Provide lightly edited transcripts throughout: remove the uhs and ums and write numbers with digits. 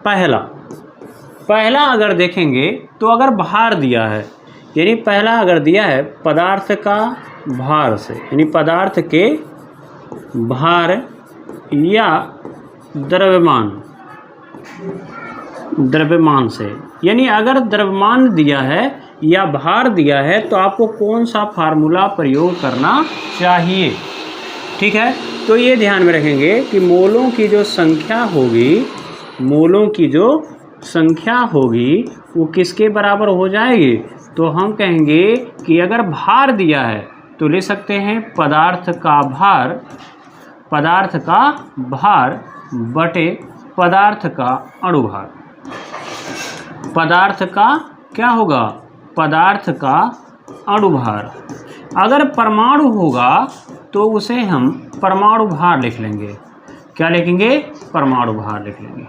पहला अगर देखेंगे तो अगर भार दिया है, यानी पहला अगर दिया है पदार्थ का भार से, यानी पदार्थ के भार या द्रव्यमान से, यानी अगर द्रव्यमान दिया है या भार दिया है तो आपको कौन सा फार्मूला प्रयोग करना चाहिए। ठीक है, तो ये ध्यान में रखेंगे कि मोलों की जो संख्या होगी वो किसके बराबर हो जाएगी। तो हम कहेंगे कि अगर भार दिया है तो ले सकते हैं पदार्थ का भार बटे पदार्थ का अणुभार। पदार्थ का क्या होगा, पदार्थ का अणुभार। अगर परमाणु होगा तो उसे हम परमाणु भार लिख लेंगे। क्या लिखेंगे, परमाणु भार लिख लेंगे।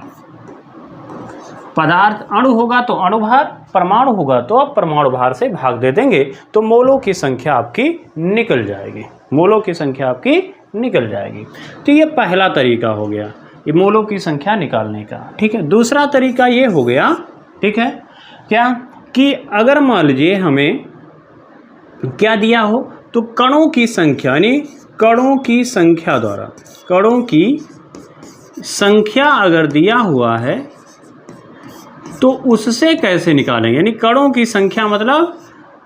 पदार्थ अणु होगा तो अणुभार, परमाणु होगा तो आप परमाणु भार से भाग दे देंगे तो मोलों की संख्या आपकी निकल जाएगी, मोलों की संख्या आपकी निकल जाएगी। तो ये पहला तरीका हो गया ये मोलों की संख्या निकालने का। ठीक है, दूसरा तरीका ये हो गया, ठीक है, क्या कि अगर मान लीजिए हमें क्या दिया हो तो कणों की संख्या, यानी कणों की संख्या द्वारा, कणों की संख्या अगर दिया हुआ है तो उससे कैसे निकालेंगे। यानी कणों की संख्या मतलब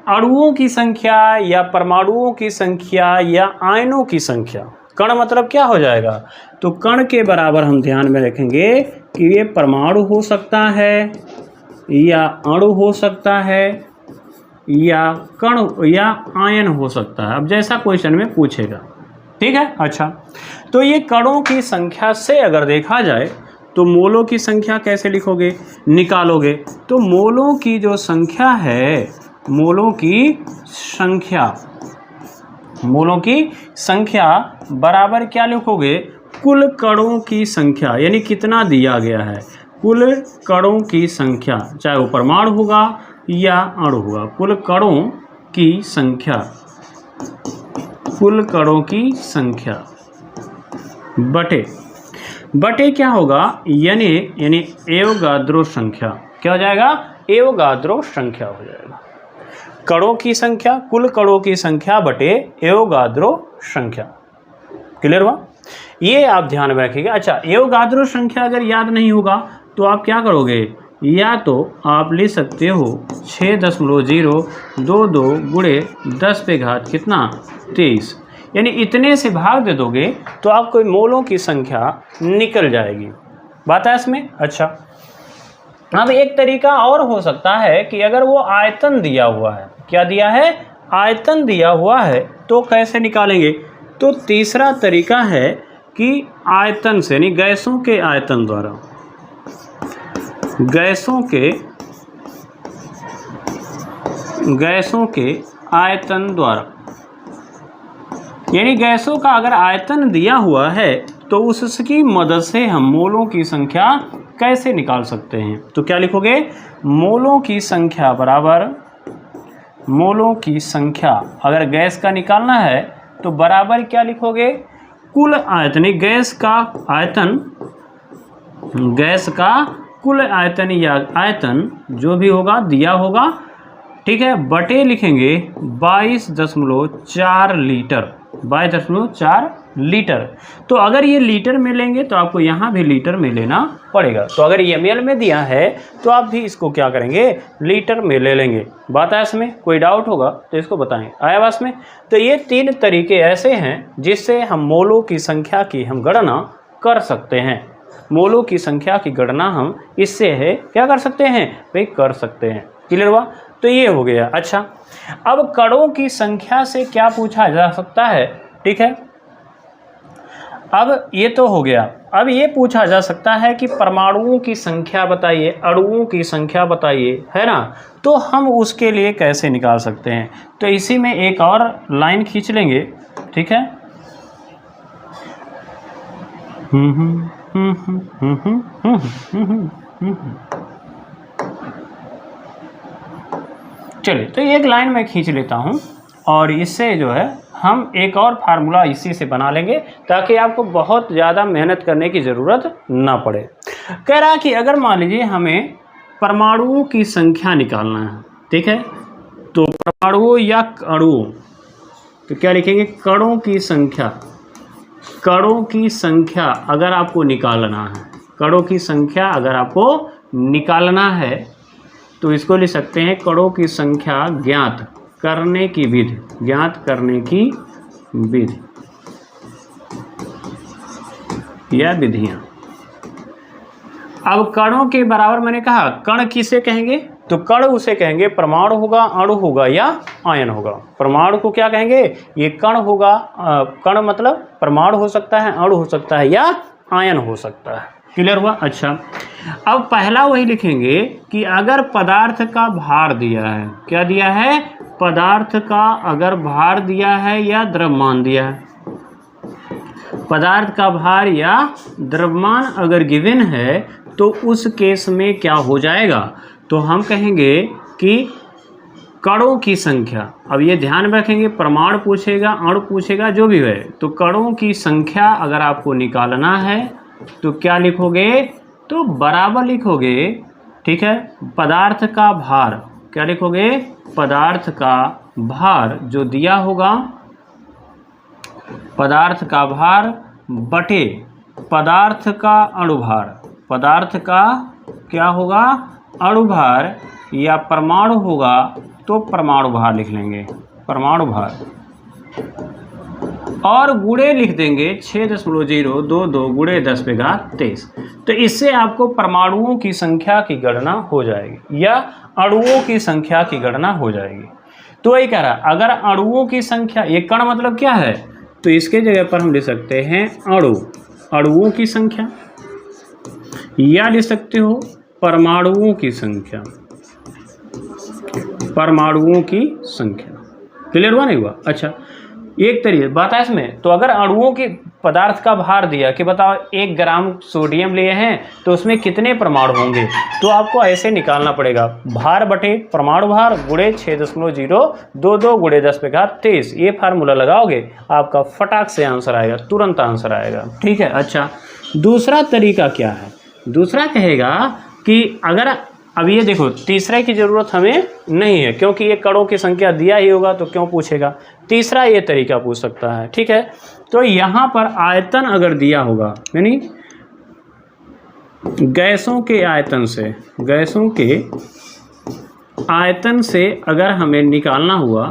अणुओं की संख्या या परमाणुओं की संख्या या आयनों की संख्या। कण मतलब क्या हो जाएगा, तो कण के बराबर हम ध्यान में रखेंगे कि ये परमाणु हो सकता है या अणु हो सकता है या कण या आयन हो सकता है। अब जैसा क्वेश्चन में पूछेगा, ठीक है। अच्छा, तो ये कणों की संख्या से अगर देखा जाए तो मोलों की संख्या कैसे लिखोगे, निकालोगे। तो मोलों की जो संख्या है, मोलों की संख्या बराबर क्या लिखोगे, कुल कणों की संख्या, यानी कितना दिया गया है, कुल कणों की संख्या, चाहे वो परमाणु होगा या अणु होगा, कुल कणों की संख्या, कुल कणों की संख्या बटे क्या होगा, यानी एवोगाद्रो संख्या। क्या हो जाएगा, एवोगाद्रो संख्या हो जाएगा। कणों की संख्या, कुल कणों की संख्या बटे एवोगाद्रो संख्या। क्लियर हुआ, ये आप ध्यान में रखिएगा। अच्छा, एवोगाद्रो संख्या अगर याद नहीं होगा तो आप क्या करोगे, या तो आप ले सकते हो 6.022 गुणे 10 पे घात कितना 23, यानी इतने से भाग दे दोगे तो आपको मोलों की संख्या निकल जाएगी। बात है इसमें। अच्छा, अब एक तरीका और हो सकता है कि अगर वो आयतन दिया हुआ है, क्या दिया है, आयतन दिया हुआ है, तो कैसे निकालेंगे। तो तीसरा तरीका है कि आयतन से, यानी गैसों के आयतन द्वारा, गैसों के आयतन द्वारा, यानी गैसों का अगर आयतन दिया हुआ है तो उसकी मदद से हम मोलों की संख्या कैसे निकाल सकते हैं। तो क्या लिखोगे, मोलों की संख्या बराबर, मोलों की संख्या अगर गैस का निकालना है तो बराबर क्या लिखोगे, कुल आयतन, गैस का कुल आयतन या आयतन जो भी होगा दिया होगा, ठीक है, बटे लिखेंगे 22.4 लीटर, 22.4 लीटर। तो अगर ये लीटर में लेंगे तो आपको यहाँ भी लीटर में लेना पड़ेगा। तो अगर ये ml में दिया है तो आप भी इसको क्या करेंगे, लीटर में ले लेंगे। बात है इसमें, कोई डाउट होगा तो इसको बताएं। आया बात में। तो ये 3 तरीके ऐसे हैं जिससे हम मोलों की संख्या की हम गणना कर सकते हैं। मोलों की संख्या की गणना हम इससे है क्या कर सकते हैं भाई, कर सकते हैं। क्लियर हुआ, तो ये हो गया। अच्छा, अब कणों की संख्या से क्या पूछा जा सकता है, ठीक है, अब ये तो हो गया। अब ये पूछा जा सकता है कि परमाणुओं की संख्या बताइए, अणुओं की संख्या बताइए, है ना। तो हम उसके लिए कैसे निकाल सकते हैं, तो इसी में एक और लाइन खींच लेंगे, ठीक है। चलिए, तो एक लाइन में खींच लेता हूँ और इससे जो है हम एक और फार्मूला इसी से बना लेंगे ताकि आपको बहुत ज़्यादा मेहनत करने की ज़रूरत ना पड़े। कह रहा कि अगर मान लीजिए हमें परमाणुओं की संख्या निकालना है, ठीक है, तो परमाणुओं या अणुओं, तो क्या लिखेंगे, कणों की संख्या। कणों की संख्या अगर आपको निकालना है, कणों की संख्या अगर आपको निकालना है तो इसको लिख सकते हैं कणों की संख्या ज्ञात करने की विधि, ज्ञात करने की विधि या विधियां। अब कणों के बराबर मैंने कहा, कण किसे कहेंगे, तो कण उसे कहेंगे परमाणु होगा, अणु होगा या आयन होगा। परमाणु को क्या कहेंगे, ये कण होगा, कण मतलब परमाणु हो सकता है, अणु हो सकता है या आयन हो सकता है। क्लियर हुआ। अच्छा, अब पहला वही लिखेंगे कि अगर पदार्थ का भार दिया है, क्या दिया है, पदार्थ का अगर भार दिया है या द्रव्यमान दिया है, पदार्थ का भार या द्रव्यमान अगर गिवन है तो उस केस में क्या हो जाएगा, तो हम कहेंगे कि कणों की संख्या। अब ये ध्यान में रखेंगे, परमाणु पूछेगा, अणु पूछेगा, जो भी है, तो कणों की संख्या अगर आपको निकालना है तो क्या लिखोगे, तो बराबर लिखोगे, ठीक है, पदार्थ का भार, क्या लिखोगे, पदार्थ का भार जो दिया होगा, पदार्थ का भार बटे पदार्थ का अणुभार, पदार्थ का क्या होगा, अणुभार, या परमाणु होगा तो परमाणु भार लिख लेंगे, परमाणु भार, और गुणे लिख देंगे 6.022 गुणे 10⁻23। तो इससे आपको परमाणुओं की संख्या की गणना हो जाएगी या अणुओं की संख्या की गणना हो जाएगी। तो वही कह रहा, अगर अणुओं की संख्या, ये कण मतलब क्या है, तो इसके जगह पर हम लिख सकते हैं अणु, अणुओं की संख्या, या लिख सकते हो परमाणुओं की संख्या, परमाणुओं की संख्या। क्लियर हुआ नहीं हुआ। अच्छा, एक तरीके बात है इसमें, तो अगर अणुओं के पदार्थ का भार दिया कि बताओ 1 ग्राम सोडियम लिए हैं तो उसमें कितने परमाणु होंगे, तो आपको ऐसे निकालना पड़ेगा, भार बटे परमाणु भार गुणे 6.022 गुणे 10⁻23। ये फार्मूला लगाओगे आपका फटाक से आंसर आएगा, तुरंत आंसर आएगा, ठीक है। अच्छा, दूसरा तरीका क्या है, दूसरा कहेगा कि अगर, अब ये देखो, तीसरे की ज़रूरत हमें नहीं है क्योंकि ये कणों की संख्या दिया ही होगा तो क्यों पूछेगा, तीसरा ये तरीका पूछ सकता है, ठीक है। तो यहाँ पर आयतन अगर दिया होगा, यानी गैसों के आयतन से, गैसों के आयतन से अगर हमें निकालना हुआ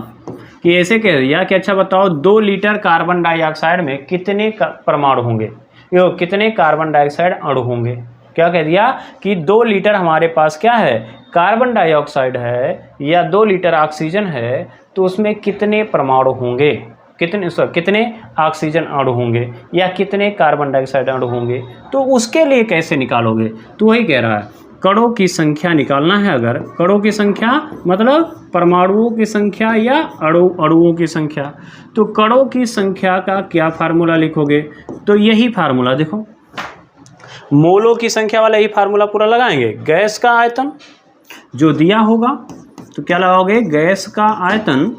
कि ऐसे कह दिया कि अच्छा बताओ 2 लीटर कार्बन डाइऑक्साइड में कितने परमाणु होंगे, यो कितने कार्बन डाइऑक्साइड अणु होंगे, क्या कह दिया कि 2 लीटर हमारे पास क्या है, कार्बन डाइऑक्साइड है या 2 लीटर ऑक्सीजन है, तो उसमें कितने परमाणु होंगे, कितने ऑक्सीजन अणु होंगे या कितने कार्बन डाइऑक्साइड अणु होंगे, तो उसके लिए कैसे निकालोगे, तो वही कह रहा है कणों की संख्या निकालना है। अगर कणों की संख्या मतलब परमाणुओं की संख्या या अणुओं की संख्या, तो कणों की संख्या का क्या फार्मूला लिखोगे, तो यही फार्मूला देखो, मोलों की संख्या वाला ही फार्मूला पूरा लगाएंगे। गैस का आयतन जो दिया होगा तो क्या लगाओगे, गैस का आयतन,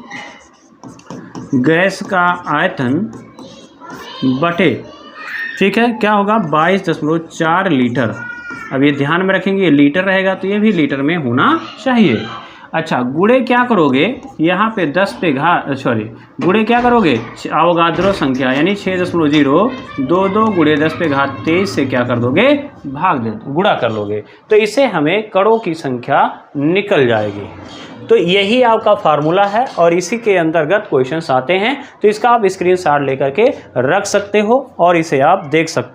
गैस का आयतन बटे, ठीक है, क्या होगा 22.4 लीटर। अब ये ध्यान में रखेंगे, ये लीटर रहेगा तो ये भी लीटर में होना चाहिए। अच्छा, गुणे क्या करोगे, यहाँ पे 10 गुणे क्या करोगे, अवोगाद्रो संख्या यानी 6.022 गुणे 10⁻23 से क्या कर दोगे, भाग दे, गुणा कर लोगे, तो इससे हमें कणों की संख्या निकल जाएगी। तो यही आपका फार्मूला है और इसी के अंतर्गत क्वेश्चंस आते हैं, तो इसका आप स्क्रीनशॉट लेकर के रख सकते हो और इसे आप देख सकते हो।